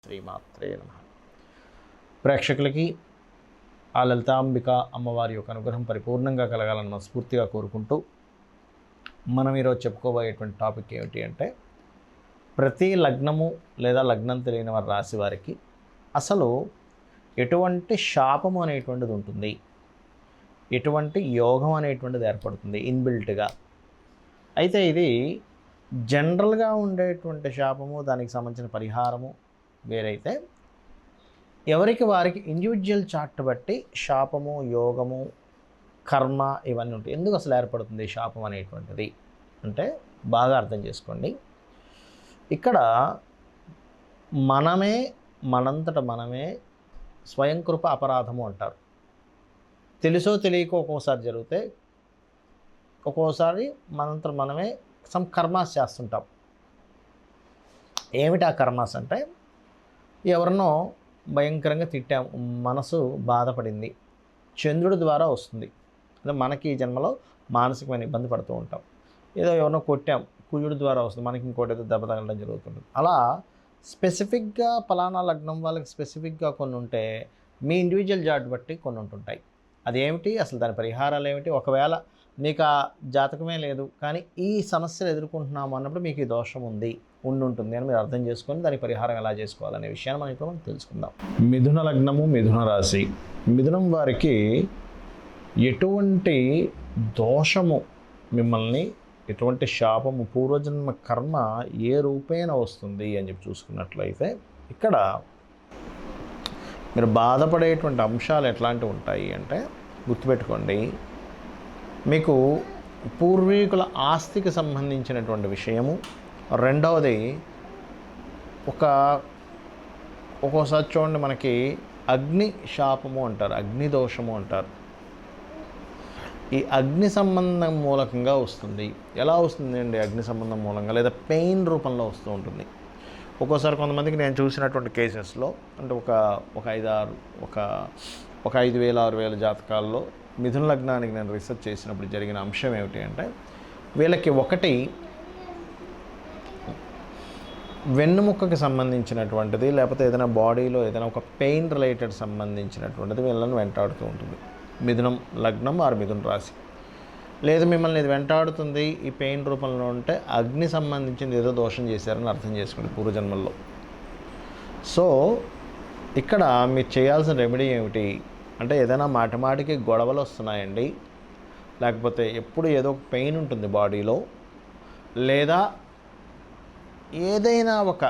శ్రీమాత్రే నమః. ప్రేక్షకులకి ఆ లలితాంబిక అమ్మవారి యొక్క అనుగ్రహం పరిపూర్ణంగా కలగాలని మనస్ఫూర్తిగా కోరుకుంటూ మనం ఈరోజు చెప్పుకోబోయేటువంటి టాపిక్ ఏమిటి అంటే, ప్రతి లగ్నము లేదా లగ్నం తెలియని వారి రాశి వారికి అసలు ఎటువంటి శాపము అనేటువంటిది ఉంటుంది, ఎటువంటి యోగం అనేటువంటిది ఏర్పడుతుంది ఇన్బిల్ట్గా. అయితే ఇది జనరల్గా ఉండేటువంటి శాపము, దానికి సంబంధించిన పరిహారము వేరైతే, ఎవరికి వారికి ఇండివిజువల్ చార్ట్ బట్టి శాపము, యోగము, కర్మ ఇవన్నీ ఉంటాయి. ఎందుకు అసలు ఏర్పడుతుంది శాపం అనేటువంటిది అంటే బాగా అర్థం చేసుకోండి. ఇక్కడ మనంతట మనమే స్వయంకృప అపరాధము అంటారు. తెలుసో తెలియకో ఒక్కోసారి జరిగితే, ఒక్కోసారి మనంతట మనమే సమ్ కర్మాస్ చేస్తుంటాం. ఏమిటి ఆ కర్మాస్ అంటే, ఎవరినో భయంకరంగా తిట్టాం, మనసు బాధపడింది, చంద్రుడి ద్వారా వస్తుంది. అంటే మనకి ఈ జన్మలో మానసికమైన ఇబ్బంది పడుతూ ఉంటాం. ఏదో ఎవరినో కొట్టాం, కుజుడి ద్వారా వస్తుంది, మనకి ఇంకోటి ఏదో దెబ్బ తగలడం జరుగుతుంది. అలా స్పెసిఫిక్గా పలానా లగ్నం వాళ్ళకి స్పెసిఫిక్గా కొన్ని ఉంటే, మీ ఇండివిజువల్ జాట్ బట్టి కొన్ని ఉంటుంటాయి. అదేమిటి, అసలు దాని పరిహారాలు ఏమిటి? ఒకవేళ మీకు ఆ జాతకమే లేదు కానీ ఈ సమస్యలు ఎదుర్కొంటున్నాము అన్నప్పుడు మీకు ఈ దోషం ఉంటుంది అని మీరు అర్థం చేసుకొని దాని పరిహారం ఎలా చేసుకోవాలనే విషయాన్ని మనం ఇప్పుడు తెలుసుకుందాం. మిథున లగ్నము, మిథున రాశి. మిథునం వారికి ఎటువంటి దోషము మిమ్మల్ని, ఎటువంటి శాపము, పూర్వజన్మ కర్మ ఏ రూపేణ వస్తుంది అని చెప్పి చూసుకున్నట్లయితే, ఇక్కడ మీరు బాధపడేటువంటి అంశాలు ఎట్లాంటివి ఉంటాయి అంటే, గుర్తుపెట్టుకోండి, మీకు పూర్వీకుల ఆస్తికి సంబంధించినటువంటి విషయము. రెండవది, ఒక్కోసారి చూడండి, మనకి అగ్ని శాపము అంటారు, అగ్ని దోషము అంటారు. ఈ అగ్ని సంబంధం మూలకంగా వస్తుంది. ఎలా వస్తుంది అండి అగ్ని సంబంధం మూలంగా? లేదా పెయిన్ రూపంలో వస్తూ ఉంటుంది. ఒక్కోసారి కొంతమందికి నేను చూసినటువంటి కేసెస్లో, అంటే ఒక 5,000 6,000 జాతకాల్లో మిథున లగ్నానికి నేను రీసెర్చ్ చేసినప్పుడు జరిగిన అంశం ఏమిటి అంటే, వీళ్ళకి ఒకటి వెన్నుముక్కకి సంబంధించినటువంటిది, లేకపోతే ఏదైనా బాడీలో ఏదైనా ఒక పెయిన్ రిలేటెడ్ సంబంధించినటువంటిది వీళ్ళని వెంటాడుతూ ఉంటుంది. మిథునం లగ్నం ఆరు మిథున రాశి. లేదు మిమ్మల్ని ఇది వెంటాడుతుంది ఈ పెయిన్ రూపంలో ఉంటే, అగ్ని సంబంధించింది ఏదో దోషం చేశారని అర్థం చేసుకోండి పూర్వజన్మల్లో. సో ఇక్కడ మీరు చేయాల్సిన రెమెడీ ఏమిటి అంటే, ఏదైనా మాటిమాటికి గొడవలు వస్తున్నాయండి, లేకపోతే ఎప్పుడు ఏదో ఒక పెయిన్ ఉంటుంది బాడీలో, లేదా ఏదైనా ఒక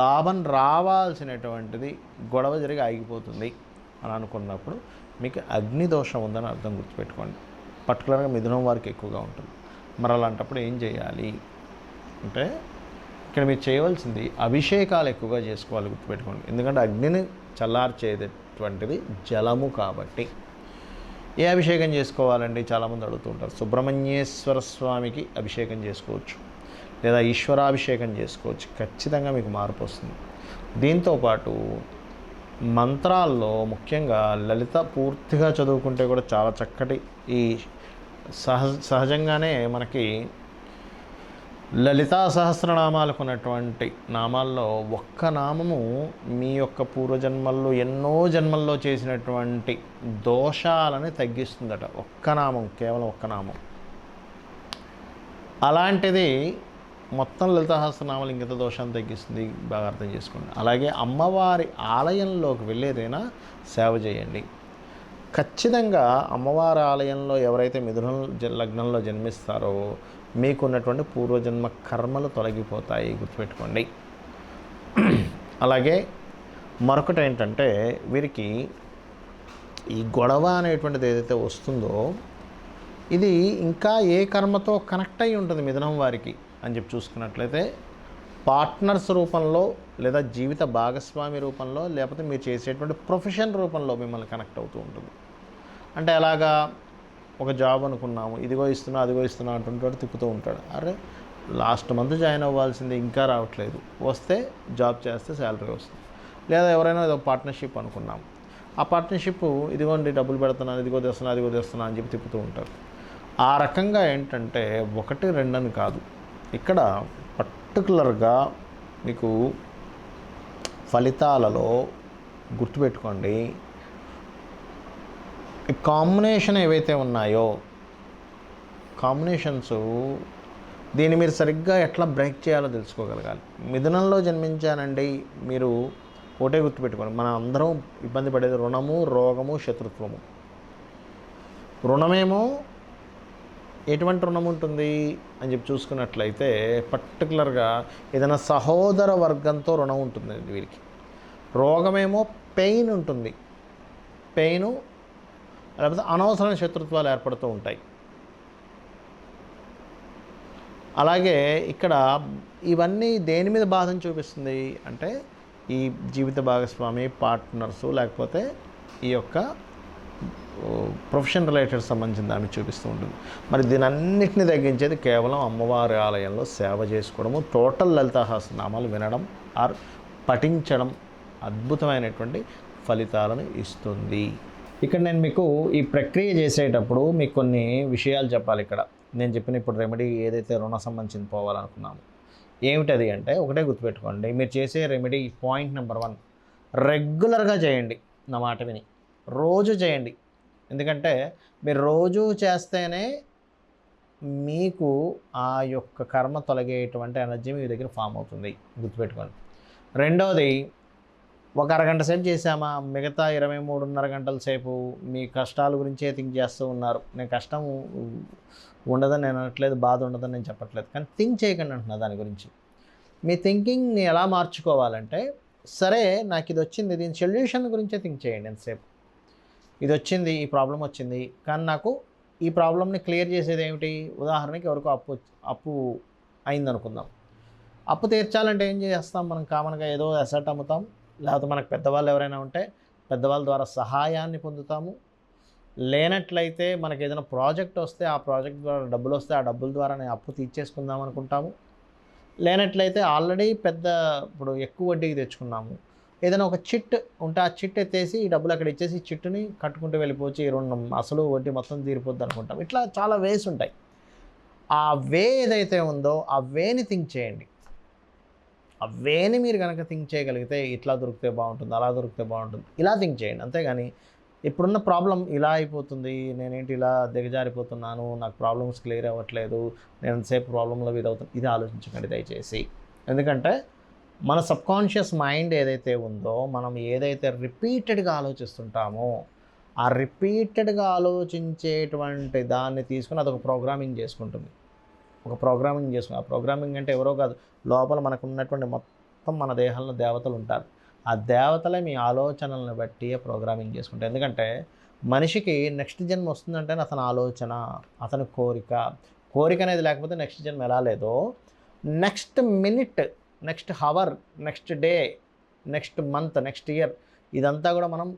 లాభం రావాల్సినటువంటిది గొడవ జరిగి ఆగిపోతుంది అని అనుకున్నప్పుడు మీకు అగ్ని దోషం ఉందని అర్థం. గుర్తుపెట్టుకోండి. పర్టికులర్గా మిథునం వారికి ఎక్కువగా ఉంటుంది. మరి అలాంటప్పుడు ఏం చేయాలి అంటే, ఇక్కడ మీరు చేయవలసింది అభిషేకాలు ఎక్కువగా చేసుకోవాలి. గుర్తుపెట్టుకోండి. ఎందుకంటే అగ్నిని చల్లార్చేటువంటిది జలము కాబట్టి. ఏ అభిషేకం చేసుకోవాలండి చాలామంది అడుగుతుంటారు. సుబ్రహ్మణ్యేశ్వర స్వామికి అభిషేకం చేసుకోవచ్చు, లేదా ఈశ్వరాభిషేకం చేసుకోవచ్చు. ఖచ్చితంగా మీకు మార్పు వస్తుంది. దీంతోపాటు మంత్రాల్లో ముఖ్యంగా లలిత పూర్తిగా చదువుకుంటే కూడా చాలా చక్కటి, ఈ సహజంగానే మనకి లలితా సహస్రనామాలకు ఉన్నటువంటి నామాల్లో ఒక్క నామము మీ యొక్క పూర్వజన్మల్లో ఎన్నో జన్మల్లో చేసినటువంటి దోషాలని తగ్గిస్తుందట. ఒక్క నామం, కేవలం ఒక్క నామం. అలాంటిది మొత్తం లలితా సహస్రనామాలు ఇంకిత దోషాన్ని తగ్గిస్తుంది. బాగా అర్థం చేసుకోండి. అలాగే అమ్మవారి ఆలయంలోకి వెళ్ళేదైనా సేవ చేయండి. ఖచ్చితంగా అమ్మవారి ఆలయంలో ఎవరైతే మిథున లగ్నంలో జన్మిస్తారో మీకున్నటువంటి పూర్వజన్మ కర్మలు తొలగిపోతాయి. గుర్తుపెట్టుకోండి. అలాగే మరొకటి ఏంటంటే, వీరికి ఈ గొడవ అనేటువంటిది ఏదైతే వస్తుందో, ఇది ఇంకా ఏ కర్మతో కనెక్ట్ అయి ఉంటుంది మిథునం వారికి అని చెప్పి చూసుకున్నట్లయితే, పార్ట్నర్స్ రూపంలో, లేదా జీవిత భాగస్వామి రూపంలో, లేకపోతే మీరు చేసేటువంటి ప్రొఫెషన్ రూపంలో మిమ్మల్ని కనెక్ట్ అవుతూ ఉంటుంది. అంటే ఎలాగా, ఒక జాబ్ అనుకున్నాము, ఇదిగో ఇస్తున్నా అదిగో ఇస్తున్నా అంటుంటాడు, తిప్పుతూ ఉంటాడు. అరే లాస్ట్ మంత్ జాయిన్ అవ్వాల్సింది ఇంకా రావట్లేదు, వస్తే జాబ్ చేస్తే శాలరీ వస్తుంది. లేదా ఎవరైనా ఏదో పార్ట్నర్షిప్ అనుకున్నాము, ఆ పార్ట్నర్షిప్ ఇదిగోండి డబ్బులు పెడుతున్నాను, ఇదిగో తెస్తున్నా అదిగో తెస్తున్నా అని చెప్పి తిప్పుతూ ఉంటారు. ఆ రకంగా ఏంటంటే 1 2 అని కాదు, ఇక్కడ పర్టికులర్గా మీకు ఫలితాలలో గుర్తుపెట్టుకోండి, ఈ కాంబినేషన్ ఏవైతే ఉన్నాయో కాంబినేషన్స్, దీన్ని మీరు సరిగ్గా ఎట్లా బ్రేక్ చేయాలో తెలుసుకోగలగాలి. మిథునంలో జన్మించానండి, మీరు ఒకటే గుర్తుపెట్టుకోండి, మనం అందరం ఇబ్బంది పడేది రుణము, రోగము, శత్రుత్వము. రుణమేమో ఎటువంటి రుణం ఉంటుంది అని చెప్పి చూసుకున్నట్లయితే పర్టికులర్గా ఏదైనా సహోదర వర్గంతో రుణం ఉంటుంది వీరికి. రోగమేమో పెయిన్ ఉంటుంది, పెయిను, లేకపోతే అనవసరమైన శత్రుత్వాలు ఏర్పడుతూ ఉంటాయి. అలాగే ఇక్కడ ఇవన్నీ దేని మీద బాధను చూపిస్తుంది అంటే ఈ జీవిత భాగస్వామి, పార్ట్నర్సు, లేకపోతే ఈ యొక్క ప్రొఫెషన్ రిలేటెడ్ సంబంధించిన దాన్ని చూపిస్తూ ఉంటుంది. మరి దీని అన్నిటిని తగ్గించేది కేవలం అమ్మవారి ఆలయంలో సేవ చేసుకోవడము, టోటల్ లలితాసహస్రనామాలు వినడం ఆర్ పఠించడం అద్భుతమైనటువంటి ఫలితాలను ఇస్తుంది. ఇక్కడ నేను మీకు ఈ ప్రక్రియ చేసేటప్పుడు మీకు కొన్ని విషయాలు చెప్పాలి. ఇక్కడ నేను చెప్పిన ఇప్పుడు రెమెడీ ఏదైతే రుణ సంబంధించింది పోవాలనుకున్నాము, ఏమిటది అంటే ఒకటే గుర్తుపెట్టుకోండి, మీరు చేసే రెమెడీ పాయింట్ నెంబర్ 1, రెగ్యులర్గా చేయండి. నా మాట విని రోజు చేయండి. ఎందుకంటే మీరు రోజు చేస్తేనే మీకు ఆ యొక్క కర్మ తొలగేటువంటి ఎనర్జీ మీ దగ్గర ఫామ్ అవుతుంది, గుర్తుపెట్టుకోండి. రెండవది, ఒక అరగంట సేపు చేసామా, మిగతా 23.5 గంటల సేపు మీ కష్టాల గురించే థింక్ చేస్తూ ఉన్నారు. నేను కష్టం ఉండదని నేను అనట్లేదు, బాధ ఉండదని నేను చెప్పట్లేదు, కానీ థింక్ చేయకండి అంటున్నా దాని గురించి. మీ థింకింగ్ని ఎలా మార్చుకోవాలంటే, సరే నాకు ఇది వచ్చింది, దీని సొల్యూషన్ గురించే థింక్ చేయండి ఎంతసేపు. ఇది వచ్చింది, ఈ ప్రాబ్లం వచ్చింది, కానీ నాకు ఈ ప్రాబ్లమ్ని క్లియర్ చేసేది ఏమిటి? ఉదాహరణకి ఎవరికో అప్పు అయిందనుకుందాం. అప్పు తీర్చాలంటే ఏం చేస్తాం మనం? కామన్గా ఏదో అసెట్ అమ్ముతాం, లేకపోతే మనకు పెద్దవాళ్ళు ఎవరైనా ఉంటే పెద్దవాళ్ళ ద్వారా సహాయాన్ని పొందుతాము. లేనట్లయితే మనకి ఏదైనా ప్రాజెక్ట్ వస్తే ఆ ప్రాజెక్ట్ ద్వారా డబ్బులు వస్తే ఆ డబ్బుల ద్వారా నేను అప్పు తీర్చేసుకుందాం అనుకుంటాము. లేనట్లయితే ఆల్రెడీ ఇప్పుడు ఎక్కువ వడ్డీకి తెచ్చుకున్నాము, ఏదైనా ఒక చిట్ ఉంటే ఆ చిట్ ఎత్తేసి ఈ డబ్బులు అక్కడ ఇచ్చేసి ఈ చిట్టుని కట్టుకుంటూ వెళ్ళిపోవచ్చు, ఈ రుణం అసలు వడ్డీ మొత్తం తీరిపోద్ది అనుకుంటాం. ఇట్లా చాలా వేస్ ఉంటాయి. ఆ వే ఏదైతే ఉందో ఆ వేని థింక్ చేయండి. ఆ వేని మీరు కనుక థింక్ చేయగలిగితే ఇట్లా దొరికితే బాగుంటుంది, అలా దొరికితే బాగుంటుంది, ఇలా థింక్ చేయండి. అంతేగాని ఇప్పుడున్న ప్రాబ్లం ఇలా అయిపోతుంది, నేనేంటి ఇలా దిగజారిపోతున్నాను, నాకు ప్రాబ్లమ్స్ క్లియర్ అవ్వట్లేదు, నేను ఎంతసేపు ప్రాబ్లంలో ఇదవుతుంది, ఇది ఆలోచించకండి దయచేసి. ఎందుకంటే మన సబ్కాన్షియస్ మైండ్ ఏదైతే ఉందో, మనం ఏదైతే రిపీటెడ్గా ఆలోచిస్తుంటామో ఆ రిపీటెడ్గా ఆలోచించేటువంటి దాన్ని తీసుకుని అదొక ప్రోగ్రామింగ్ చేసుకుంటుంది. ఆ ప్రోగ్రామింగ్ అంటే ఎవరో కాదు, లోపల మనకు ఉన్నటువంటి మొత్తం మన దేహంలో దేవతలు ఉంటారు. ఆ దేవతలే మీ ఆలోచనలను బట్టి ప్రోగ్రామింగ్ చేసుకుంటారు. ఎందుకంటే మనిషికి నెక్స్ట్ జన్మ వస్తుందంటే అతని ఆలోచన, అతని కోరిక అనేది లేకపోతే నెక్స్ట్ జన్మ ఎలా లేదో, next minute, next hour, next day, next month, next year, ఇదంతా కూడా మనం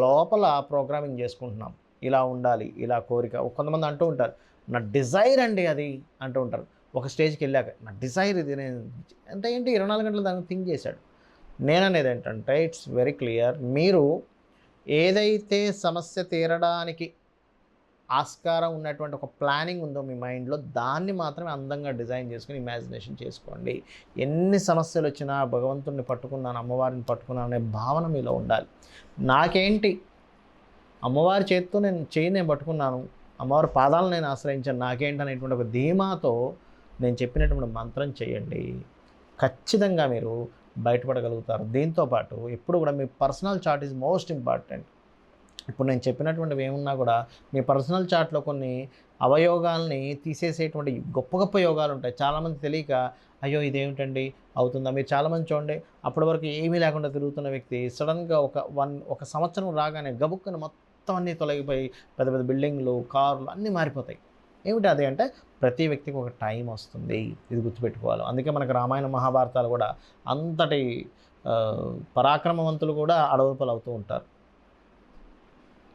లోపల ప్రోగ్రామింగ్ చేసుకుంటున్నాం. ఇలా ఉండాలి, ఇలా కోరిక. కొంతమంది అంటూ ఉంటారు, నా డిజైర్ అండి అది అంటూ ఉంటారు. ఒక స్టేజ్కి వెళ్ళాక నా డిజైర్ ఇది, నేను అంటే ఏంటి 24 గంటలు దాన్ని థింక్ చేశాడు. నేననేది ఏంటంటే ఇట్స్ వెరీ క్లియర్, మీరు ఏదైతే సమస్య తీరడానికి ఆస్కారం ఉన్నటువంటి ఒక ప్లానింగ్ ఉందో మీ మైండ్లో, దాన్ని మాత్రమే అందంగా డిజైన్ చేసుకుని ఇమాజినేషన్ చేసుకోండి. ఎన్ని సమస్యలు వచ్చినా భగవంతుడిని పట్టుకున్నాను, అమ్మవారిని పట్టుకున్నాను అనే భావన మీలో ఉండాలి. నాకేంటి, అమ్మవారి చేతితో నేను పట్టుకున్నాను, అమ్మవారి పాదాలను నేను ఆశ్రయించాను, నాకేంటి అనేటువంటి ఒక ధీమాతో నేను చెప్పినటువంటి మంత్రం చేయండి. ఖచ్చితంగా మీరు బయటపడగలుగుతారు. దీంతోపాటు ఎప్పుడు కూడా మీ personal chart is most important. ఇప్పుడు నేను చెప్పినటువంటివి ఏమున్నా కూడా మీ పర్సనల్ చార్ట్లో కొన్ని అవయోగాల్ని తీసేసేటువంటి గొప్ప గొప్ప యోగాలు ఉంటాయి. చాలామంది తెలియక అయ్యో ఇదేమిటండి అవుతుందా. మీరు చాలామంది చూడండి, అప్పటి వరకు ఏమీ లేకుండా తిరుగుతున్న వ్యక్తి సడన్గా ఒక సంవత్సరం రాగానే గబుక్కుని మొత్తం అన్నీ తొలగిపోయి పెద్ద పెద్ద బిల్డింగ్లు, కార్లు అన్నీ మారిపోతాయి. ఏమిటి అది అంటే ప్రతి వ్యక్తికి ఒక టైం వస్తుంది, ఇది గుర్తుపెట్టుకోవాలి. అందుకే మనకు రామాయణ మహాభారతాలు కూడా అంతటి పరాక్రమవంతులు కూడా అడవుపాలు అవుతూ ఉంటారు.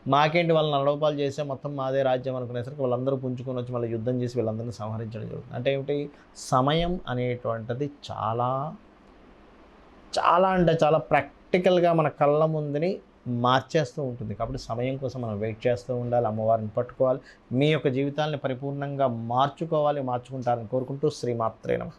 మాకేంటి వాళ్ళని అడవుపాలు చేస్తే మొత్తం మాదే రాజ్యం అనుకునేసరికి వాళ్ళందరూ పుంజుకొని వచ్చి మళ్ళీ యుద్ధం చేసి వీళ్ళందరినీ సంహరించడం జరుగుతుంది. అంటే ఏమిటి, సమయం అనేటువంటిది చాలా చాలా అంటే చాలా ప్రాక్టికల్గా మన కళ్ళ ముందుని మార్చేస్తూ ఉంటుంది. కాబట్టి సమయం కోసం మనం వెయిట్ చేస్తూ ఉండాలి, అమ్మవారిని పట్టుకోవాలి, మీ యొక్క జీవితాన్ని పరిపూర్ణంగా మార్చుకుంటారని కోరుకుంటూ శ్రీమాత్రే నమః.